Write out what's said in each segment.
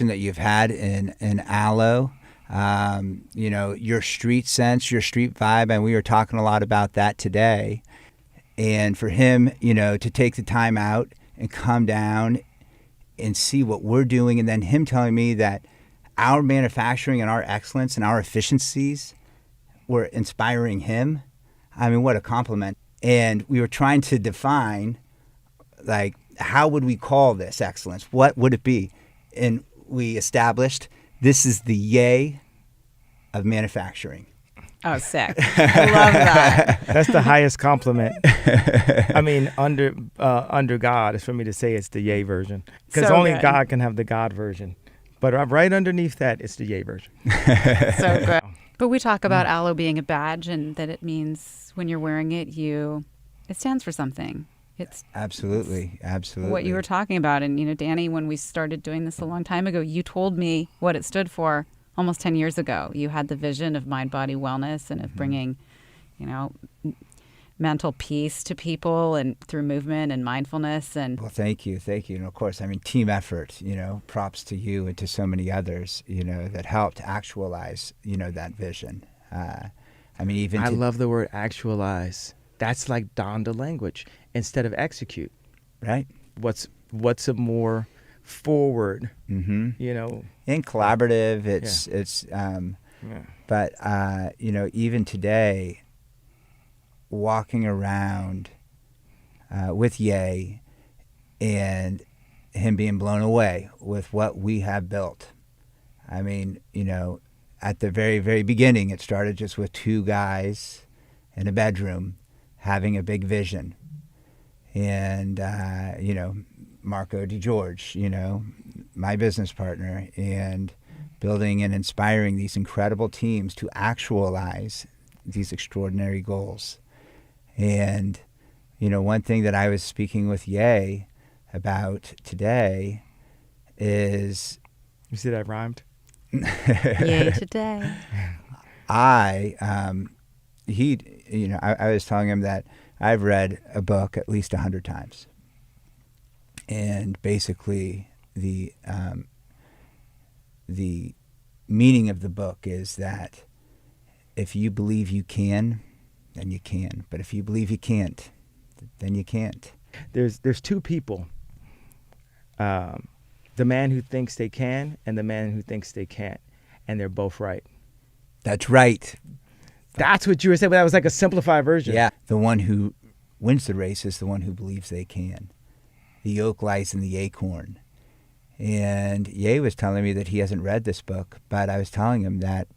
that you've had in Aloe, your street sense, your street vibe, and we were talking a lot about that today. And for him, to take the time out and come down and see what we're doing, and then him telling me that our manufacturing and our excellence and our efficiencies were inspiring him. I mean, what a compliment. And we were trying to define, like, how would we call this excellence? What would it be? And we established this is the yay of manufacturing. Oh, sick. I love that. That's the highest compliment. I mean, under God is for me to say it's the yay version. Because So only good. God can have the God version. But right underneath that, it's the yay version. So good. But we talk about aloe being a badge, and that it means when you're wearing it, it stands for something. It's Absolutely. what you were talking about. And, Danny, when we started doing this a long time ago, you told me what it stood for almost 10 years ago. You had the vision of mind-body wellness and of bringing, mental peace to people and through movement and mindfulness. And Well, thank you. And of course, I mean, team effort, props to you and to so many others, that helped actualize, that vision. I love the word actualize. That's like Donda language instead of execute. Right. What's a more forward, Mm-hmm. And collaborative, but, even today, walking around with Ye and him being blown away with what we have built. I mean, at the very, very beginning, it started just with two guys in a bedroom having a big vision. And, Marco DeGeorge, my business partner, and building and inspiring these incredible teams to actualize these extraordinary goals. And, one thing that I was speaking with Ye about today is... You see that rhymed? yay today. I was telling him that I've read a book at least 100 times. And basically the meaning of the book is that if you believe you can, then you can. But if you believe you can't, then you can't. There's two people. The man who thinks they can and the man who thinks they can't. And they're both right. That's right. That's what you were saying, but that was like a simplified version. Yeah. The one who wins the race is the one who believes they can. The oak lies in the acorn. And Ye was telling me that he hasn't read this book, but I was telling him that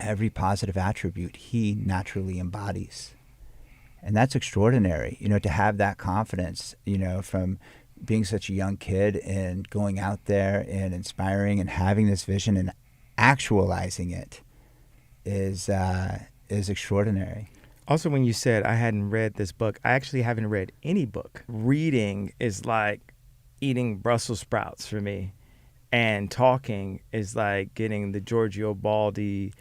every positive attribute he naturally embodies. And that's extraordinary, to have that confidence, from being such a young kid and going out there and inspiring and having this vision and actualizing it is extraordinary. Also, when you said I hadn't read this book, I actually haven't read any book. Reading is like eating Brussels sprouts for me. And talking is like getting the Giorgio Baldi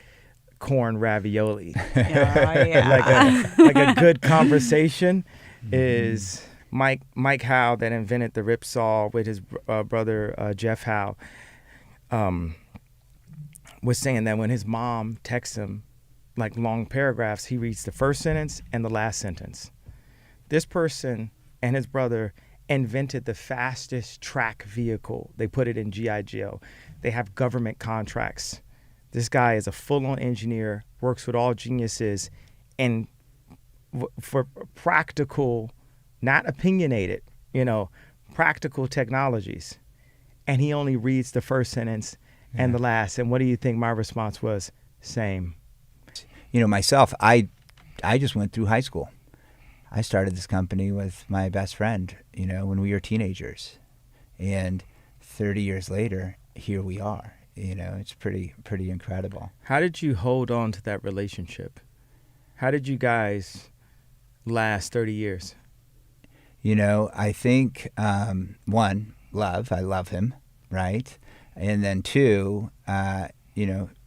corn ravioli. Like a good conversation is Mike Howe, that invented the ripsaw with his brother Jeff Howe, was saying that when his mom texts him like long paragraphs, he reads the first sentence and the last sentence. This person and his brother invented the fastest track vehicle. They put it in G.I. Joe. They have government contracts. This guy is a full-on engineer, works with all geniuses, and for practical, not opinionated, practical technologies. And he only reads the first sentence and the last. And what do you think my response was? Same. Myself, I just went through high school. I started this company with my best friend, when we were teenagers. And 30 years later, here we are. It's pretty incredible. How did you hold on to that relationship? How did you guys last 30 years? I think, one, love. I love him, right? And then two,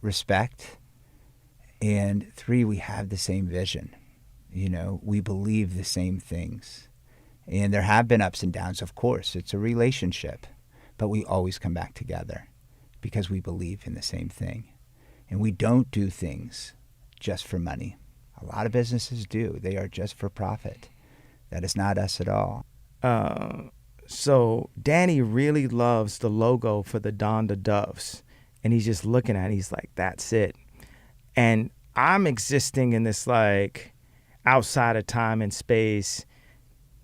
respect. And three, we have the same vision. We believe the same things. And there have been ups and downs, of course. It's a relationship. but we always come back together because we believe in the same thing. And we don't do things just for money. A lot of businesses do. They are just for profit. That is not us at all. So Danny really loves the logo for the Donda Doves. And he's just looking at it. He's like, that's it. And I'm existing in this like outside of time and space,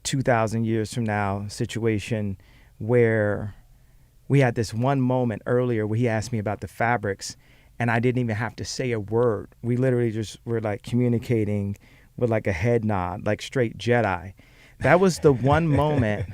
2,000 years from now situation where we had this one moment earlier where he asked me about the fabrics and I didn't even have to say a word. We literally just were like communicating with like a head nod, like straight Jedi. That was the one moment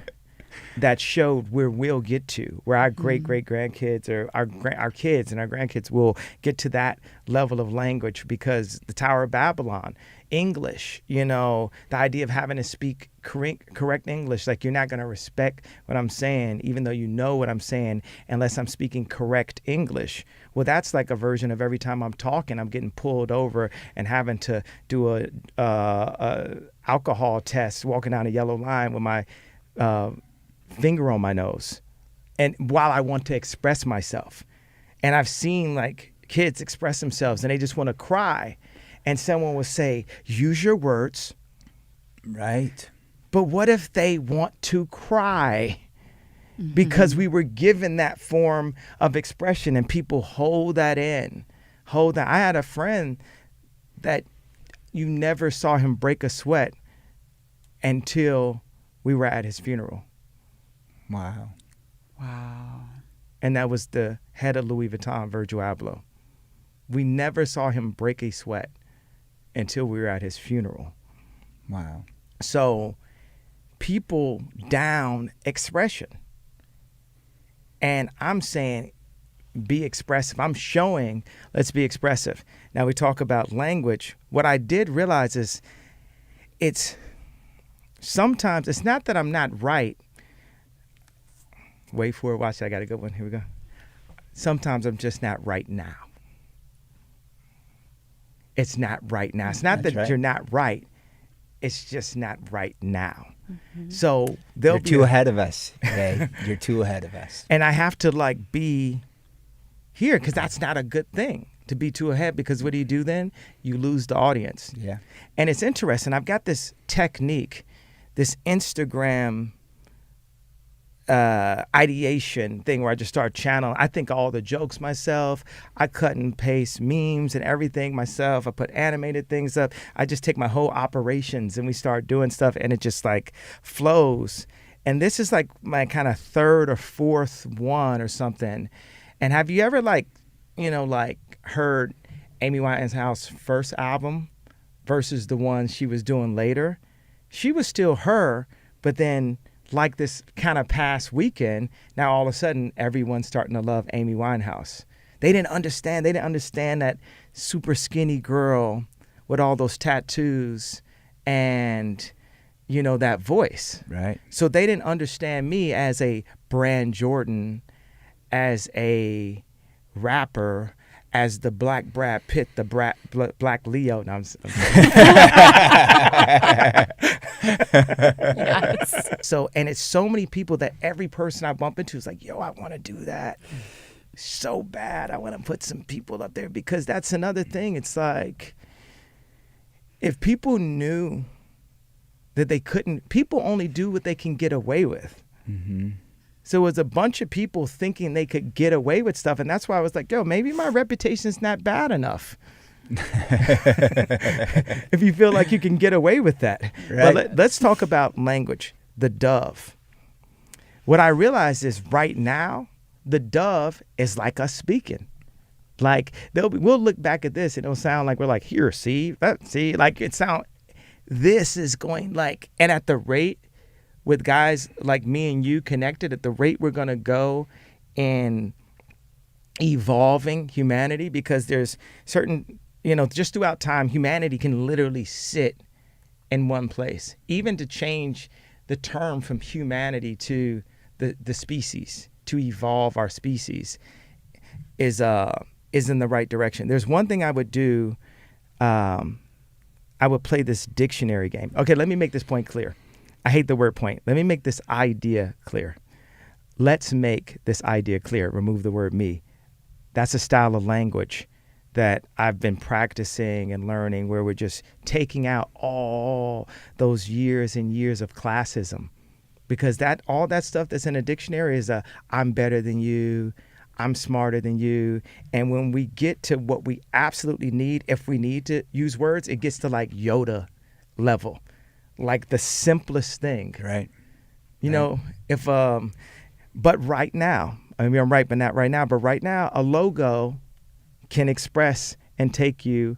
that showed where we'll get to, where our great-great-grandkids or our kids and our grandkids will get to that level of language, because the Tower of Babylon, English, you know, the idea of having to speak correct English, like you're not going to respect what I'm saying, even though you know what I'm saying, unless I'm speaking correct English. Well, that's like a version of every time I'm talking, I'm getting pulled over and having to do a alcohol test, walking down a yellow line with my finger on my nose, and while I want to express myself. And I've seen like kids express themselves and they just want to cry, and someone will say, use your words. Right. But what if they want to cry? Because we were given that form of expression, and people hold that in. I had a friend that you never saw him break a sweat until we were at his funeral. Wow. And that was the head of Louis Vuitton, Virgil Abloh. We never saw him break a sweat until we were at his funeral. Wow. So people down expression. And I'm saying be expressive. I'm showing, let's be expressive. Now we talk about language. What I did realize is sometimes it's not that I'm not right. Wait for it. Watch it. I got a good one. Here we go. Sometimes I'm just not right now. It's not right now. It's not That's that right. you're not right. It's just not right now. So they'll You're too ahead of us. Okay? You're too ahead of us. And I have to like be here, because that's not a good thing to be too ahead, because what do you do then? You lose the audience. Yeah. And it's interesting. I've got this technique, this Instagram ideation thing where I just start channeling. I think all the jokes myself. I cut and paste memes and everything myself. I put animated things up. I just take my whole operations and we start doing stuff, and it just like flows. And this is like my kind of third or fourth one or something. And have you ever like, you know, like heard Amy Winehouse's first album versus the one she was doing later? She was still her, but then like this kind of past weekend, now all of a sudden everyone's starting to love Amy Winehouse. They didn't understand that super skinny girl with all those tattoos and, you know, that voice. Right. So they didn't understand me as a Brand Jordan, as a rapper, as the Black Brad Pitt, the Black Leo. No, Yes. So, and it's so many people that every person I bump into is like, yo, I want to do that so bad. I want to put some people up there, because that's another thing. It's like, if people knew that they couldn't, people only do what they can get away with. Mm-hmm. So it was a bunch of people thinking they could get away with stuff. And that's why I was like, yo, maybe my reputation's not bad enough. If you feel like you can get away with that. Right. But let's talk about language. The dove. What I realized is right now, the dove is like us speaking. Like we'll look back at this and it'll sound like we're like, here, see, like this is going like, and at the rate with guys like me and you connected, at the rate we're going to go in evolving humanity, because there's certain, you know, just throughout time, humanity can literally sit in one place. Even to change the term from humanity to the species, to evolve our species is in the right direction. There's one thing I would do. I would play this dictionary game. Okay, let me make this point clear. I hate the word point. Let me make this idea clear. let's make this idea clear. Remove the word me. That's a style of language that I've been practicing and learning, where we're just taking out all those years and years of classism, because all that stuff that's in a dictionary is I'm better than you, I'm smarter than you. And when we get to what we absolutely need, if we need to use words, it gets to like Yoda level, like the simplest thing. Right. You know, but right now, I mean, I'm right, but not right now. But right now, a logo can express and take you,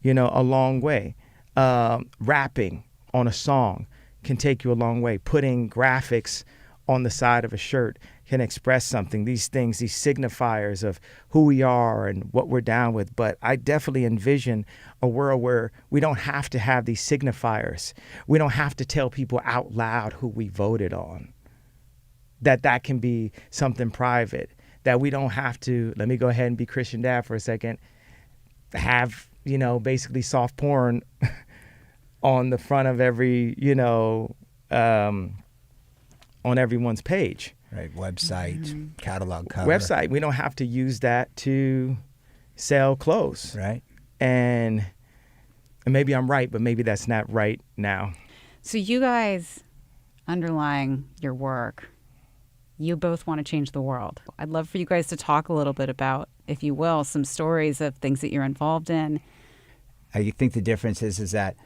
a long way. Rapping on a song can take you a long way. Putting graphics on the side of a shirt can express something. These things, these signifiers of who we are and what we're down with. But I definitely envision a world where we don't have to have these signifiers. We don't have to tell people out loud who we voted on. That can be something private. That we don't have to, let me go ahead and be Christian Dad for a second, have, basically soft porn on the front of every, on everyone's page. Right. Website, catalog cover. Website. We don't have to use that to sell clothes. Right. And maybe I'm right, but maybe that's not right now. So you guys, underlying your work, you both want to change the world. I'd love for you guys to talk a little bit about, if you will, some stories of things that you're involved in. I think the difference is that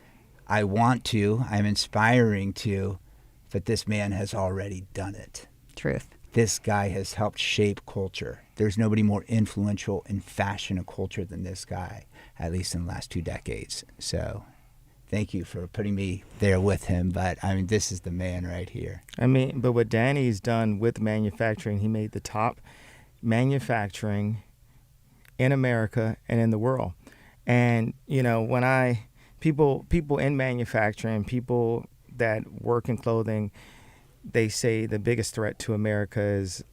I want to, I'm inspiring to, but this man has already done it. Truth. This guy has helped shape culture. There's nobody more influential in fashion and culture than this guy, at least in the last 2 decades. So thank you for putting me there with him. But I mean, this is the man right here. I mean, but what Danny's done with manufacturing, he made the top manufacturing in America and in the world. And, when people in manufacturing, people that work in clothing, they say the biggest threat to America is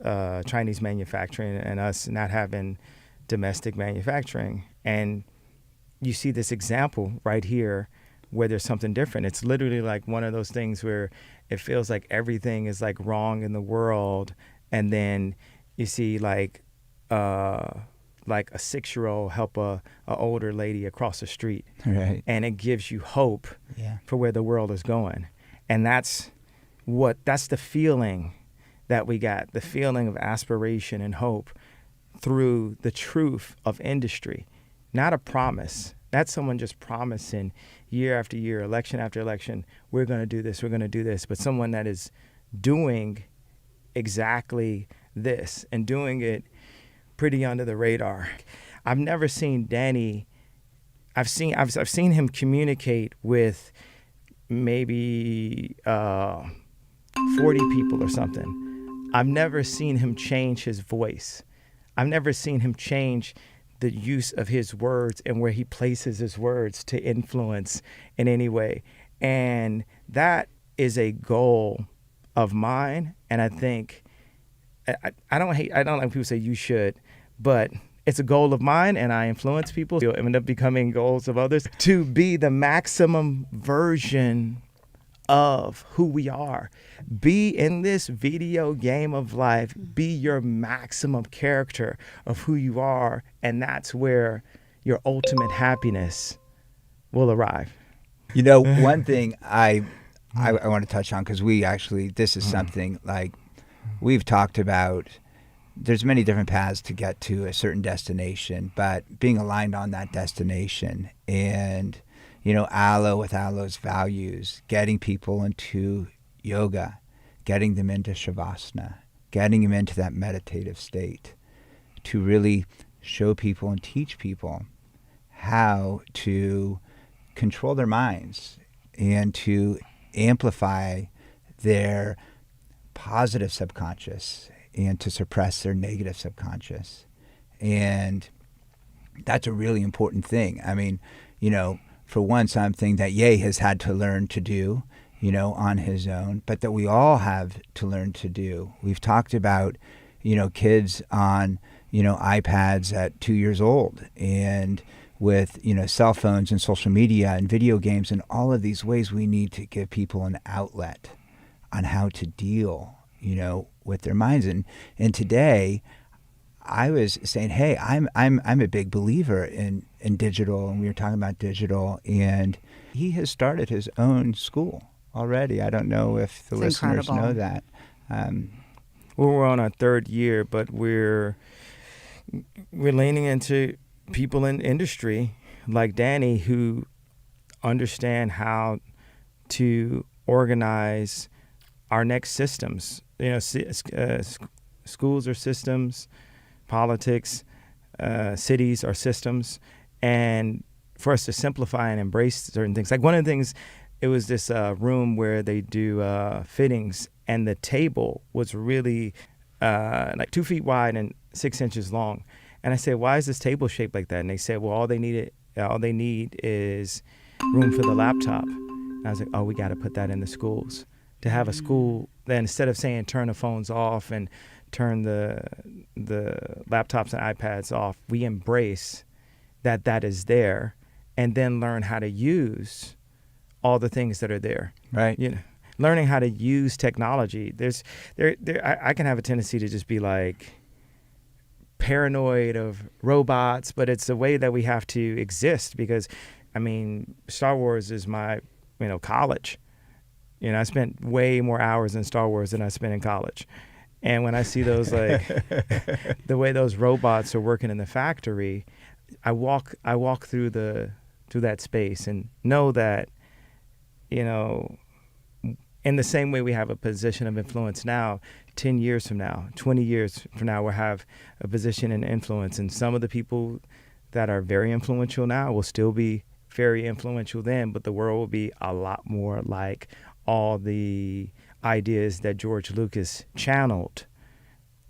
Chinese manufacturing and us not having domestic manufacturing. And you see this example right here where there's something different. It's literally like one of those things where it feels like everything is like wrong in the world. And then you see like a 6-year-old help a older lady across the street. Right. And it gives you hope for where the world is going. And that's the feeling that we got, the feeling of aspiration and hope through the truth of industry, not a promise. Not someone just promising year after year, election after election, we're going to do this, we're going to do this, but someone that is doing exactly this and doing it pretty under the radar. I've never seen Danny. I've seen him communicate with maybe 40 people or something. I've never seen him change his voice. I've never seen him change the use of his words and where he places his words to influence in any way. And that is a goal of mine. And I think, I don't like people say you should, but it's a goal of mine and I influence people. It'll end up becoming goals of others to be the maximum version of who we are. Be in this video game of life, be your maximum character of who you are, and that's where your ultimate happiness will arrive. One thing I want to touch on, because this is something like we've talked about. There's many different paths to get to a certain destination, but being aligned on that destination and Aloe with Aloe's values, getting people into yoga, getting them into Shavasana, getting them into that meditative state to really show people and teach people how to control their minds and to amplify their positive subconscious and to suppress their negative subconscious. And that's a really important thing. I mean, for one, something that Ye has had to learn to do, on his own, but that we all have to learn to do. We've talked about, kids on, iPads at 2 years old and with, cell phones and social media and video games and all of these ways we need to give people an outlet on how to deal, with their minds. And today, I was saying, hey, I'm a big believer in digital, and we were talking about digital, and he has started his own school already. I don't know if the It's listeners incredible. know that. Well, we're on our third year, but we're leaning into people in industry like Danny who understand how to organize our next systems. You know, schools are systems, politics, cities are systems, and for us to simplify and embrace certain things. Like one of the things, it was this room where they do fittings, and the table was really like 2 feet wide and 6 inches long. And I said, why is this table shaped like that? And they said, well, all they need is room for the laptop. And I was like, oh, we got to put that in the schools. To have a school that instead of saying turn the phones off and turn the laptops and iPads off, we embrace that is there, and then learn how to use all the things that are there. Right. You know, learning how to use technology. I can have a tendency to just be like paranoid of robots, but it's the way that we have to exist because, I mean, Star Wars is my, college. You know, I spent way more hours in Star Wars than I spent in college. And when I see those, like, the way those robots are working in the factory, I walk through that space and know that, in the same way we have a position of influence now, 10 years from now, 20 years from now, we'll have a position in influence. And some of the people that are very influential now will still be very influential then, but the world will be a lot more like all the ideas that George Lucas channeled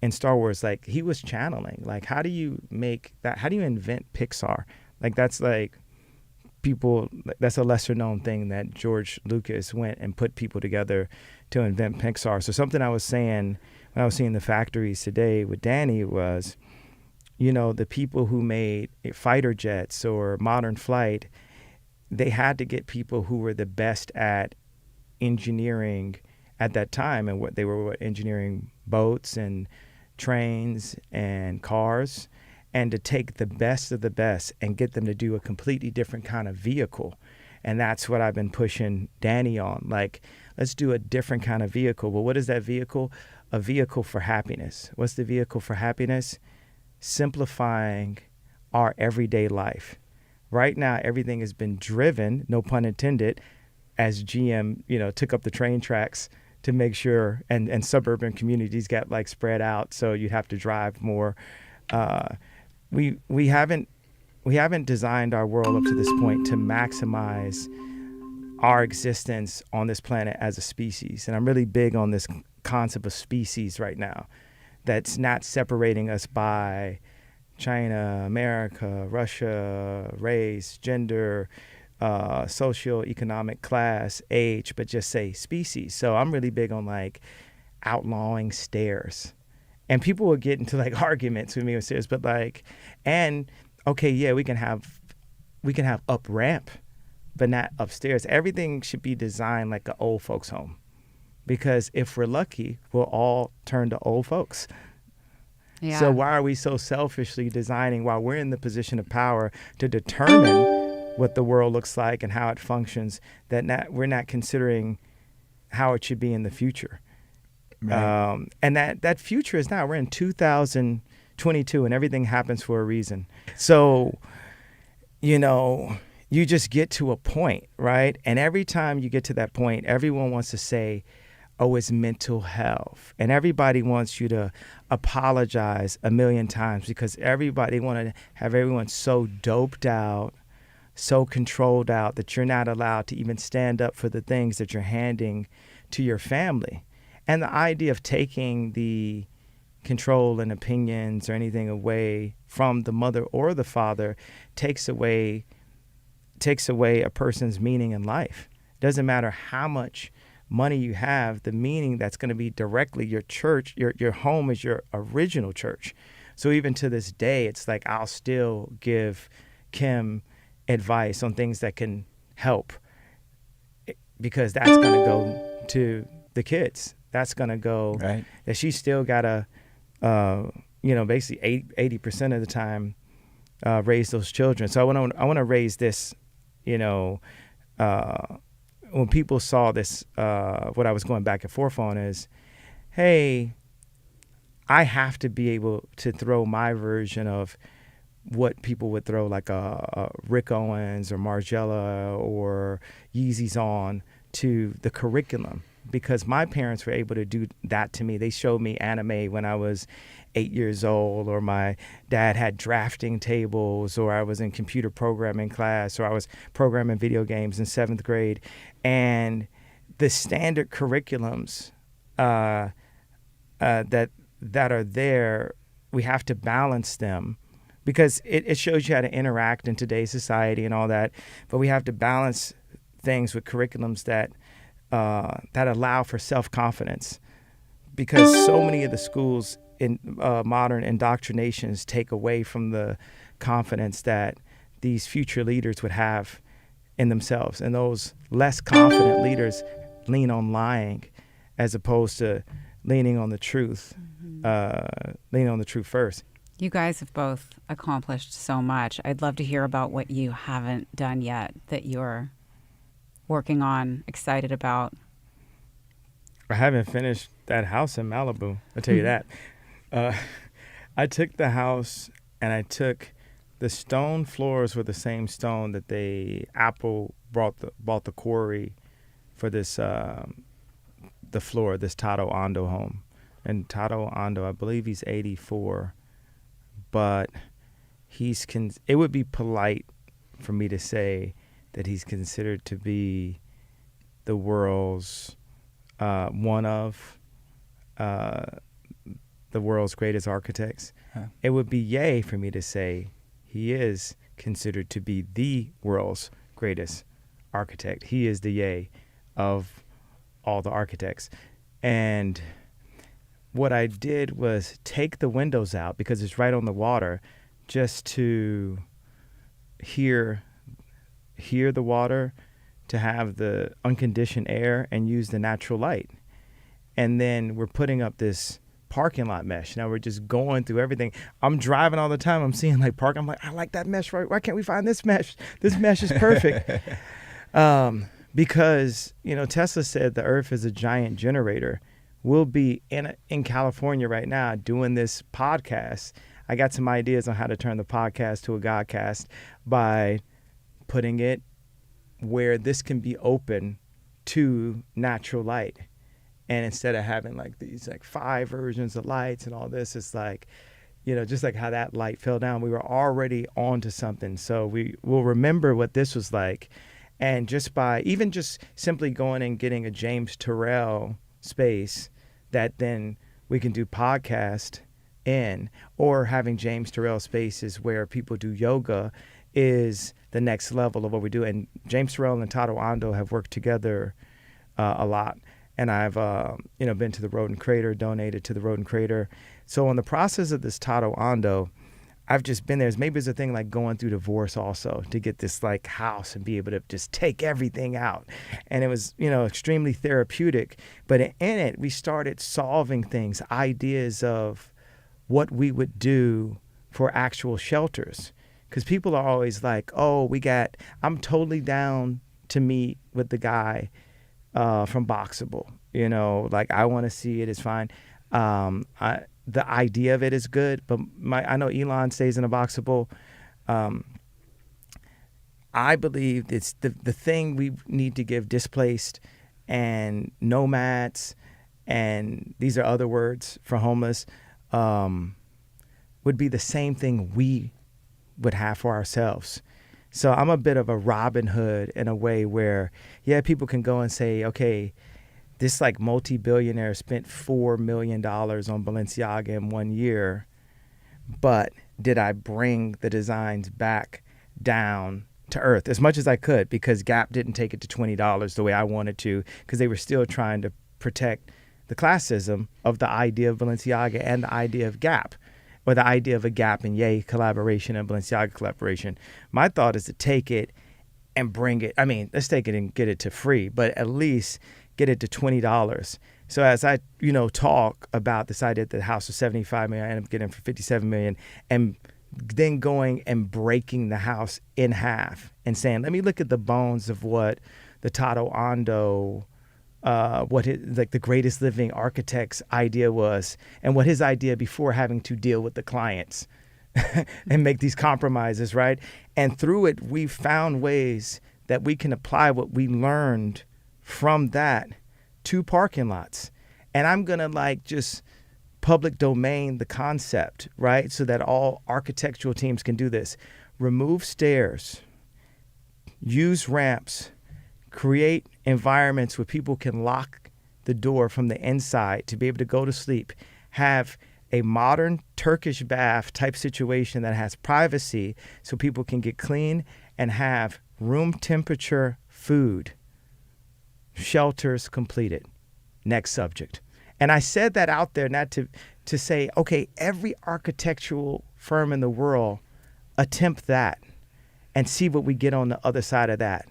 in Star Wars. Like, he was channeling. Like, how do you make that? How do you invent Pixar? Like, that's like that's a lesser known thing that George Lucas went and put people together to invent Pixar. So something I was saying when I was seeing the factories today with Danny was, the people who made fighter jets or modern flight, they had to get people who were the best at engineering at that time, and they were engineering boats and trains and cars, and to take the best of the best and get them to do a completely different kind of vehicle. And that's what I've been pushing Danny on. Like, let's do a different kind of vehicle. Well, what is that vehicle? A vehicle for happiness. What's the vehicle for happiness? Simplifying our everyday life. Right now, everything has been driven, no pun intended, as GM, took up the train tracks to make sure, and suburban communities got like spread out, so you'd have to drive more. We haven't designed our world up to this point to maximize our existence on this planet as a species. And I'm really big on this concept of species right now, that's not separating us by China, America, Russia, race, gender, socioeconomic class, age, but just say species. So I'm really big on like outlawing stairs. And people will get into like arguments with me with stairs, but like, and okay, yeah, we can have up ramp, but not upstairs. Everything should be designed like an old folks home, because if we're lucky, we'll all turn to old folks. Yeah. So why are we so selfishly designing while we're in the position of power to determine what the world looks like and how it functions, that we're not considering how it should be in the future? Right. And that future is now. We're in 2022 and everything happens for a reason. So, you just get to a point, right? And every time you get to that point, everyone wants to say, oh, it's mental health. And everybody wants you to apologize a million times because everybody want to have everyone so doped out, so controlled out that you're not allowed to even stand up for the things that you're handing to your family. And the idea of taking the control and opinions or anything away from the mother or the father takes away a person's meaning in life. It doesn't matter how much money you have, the meaning that's going to be directly your church, your home is your original church. So even to this day, it's like I'll still give Kim advice on things that can help, because that's going to go to the kids. that's going to go, Right. that she's still got to, basically 80% of the time raise those children. So I want to raise this, when people saw this, what I was going back and forth on is, hey, I have to be able to throw my version of what people would throw, like a Rick Owens or Margiela or Yeezys on to the curriculum, because my parents were able to do that to me. They showed me anime when I was 8 years old, or my dad had drafting tables, or I was in computer programming class, or I was programming video games in 7th grade. And the standard curriculums that are there, we have to balance them, because it shows you how to interact in today's society and all that. But we have to balance things with curriculums that allow for self-confidence, because so many of the schools in modern indoctrinations take away from the confidence that these future leaders would have in themselves. And those less confident leaders lean on lying as opposed to leaning on the truth, leaning on the truth first. You guys have both accomplished so much. I'd love to hear about what you haven't done yet that you're working on, excited about. I haven't finished that house in Malibu, I'll tell you that. I took the house, and I took the stone floors were the same stone that Apple bought the quarry for this the floor, this Tado Ando home. And Tado Ando, I believe he's 84, but it would be polite for me to say that he's considered to be the world's one of the world's greatest architects. Huh. It would be yay for me to say he is considered to be the world's greatest architect. He is the yay of all the architects. And what I did was take the windows out, because it's right on the water, just to hear the water, to have the unconditioned air and use the natural light. And then we're putting up this parking lot mesh. Now we're just going through everything. I'm driving all the time. I'm seeing like park. I'm like, I like that mesh. Why can't we find this mesh? This mesh is perfect. Because, Tesla said the earth is a giant generator. We'll be in California right now doing this podcast. I got some ideas on how to turn the podcast to a Godcast by putting it where this can be open to natural light. And instead of having like these like 5 versions of lights and all this, it's like, just like how that light fell down, we were already onto something. So we will remember what this was like. And just by even just simply going and getting a James Turrell space that then we can do podcast in, or having James Turrell spaces where people do yoga, is the next level of what we do. And James Turrell and Tado Ando have worked together a lot. And I've, been to the Rodent Crater, donated to the Rodent Crater. So in the process of this Tado Ando, I've just been there. Maybe it's a thing like going through divorce also, to get this like house and be able to just take everything out. And it was, extremely therapeutic. But in it, we started solving things, ideas of what we would do for actual shelters. Because people are always like, I'm totally down to meet with the guy from Boxable, like I want to see it, it's fine. The idea of it is good, but I know Elon stays in a Boxable. I believe it's the thing we need to give displaced and nomads, and these are other words for homeless, would be the same thing we would have for ourselves. So I'm a bit of a Robin Hood in a way where, people can go and say, okay, this like multi-billionaire spent $4 million on Balenciaga in 1 year, but did I bring the designs back down to earth as much as I could? Because Gap didn't take it to $20 the way I wanted to, because they were still trying to protect the classism of the idea of Balenciaga and the idea of Gap, or the idea of a Gap and Ye collaboration and Balenciaga collaboration. My thought is to take it and bring it. I mean, let's take it and get it to free, but at least get it to $20 So as I, talk about this idea that the house was 75 million, I end up getting it for 57 million, and then going and breaking the house in half and saying, let me look at the bones of what the Tado Ando, the greatest living architect's idea was, and what his idea before having to deal with the clients and make these compromises, right? And through it, we found ways that we can apply what we learned from that to parking lots. And I'm going to just public domain the concept, right? So that all architectural teams can do this. Remove stairs, use ramps, create environments where people can lock the door from the inside to be able to go to sleep, have a modern Turkish bath type situation that has privacy so people can get clean and have room temperature food. Shelters completed. Next subject. And I said that out there not to say, okay, every architectural firm in the world attempt that and see what we get on the other side of that.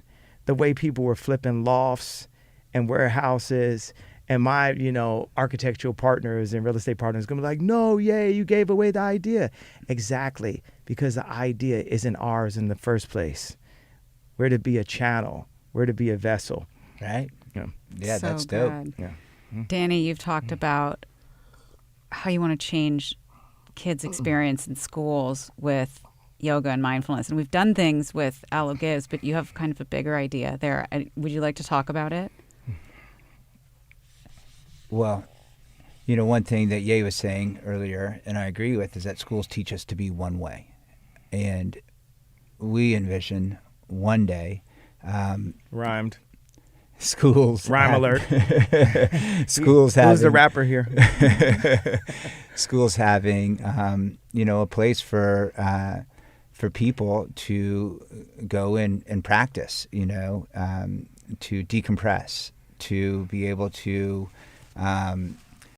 The way people were flipping lofts and warehouses, and my, architectural partners and real estate partners going to be like, no, yay, you gave away the idea. Exactly, because the idea isn't ours in the first place. We're to be a channel. We're to be a vessel. Right? Yeah, So that's dope. good. Yeah. Danny, you've talked about how you want to change kids' experience in schools with yoga and mindfulness. And we've done things with Aloe Gives, but you have kind of a bigger idea there. Would you like to talk about it? Well, one thing that Ye was saying earlier, and I agree with, is that schools teach us to be one way. And we envision one day Rhymed. schools... Rhyme alert. schools having... Who's the rapper here? schools having, a place for people to go and practice, to decompress, to be able to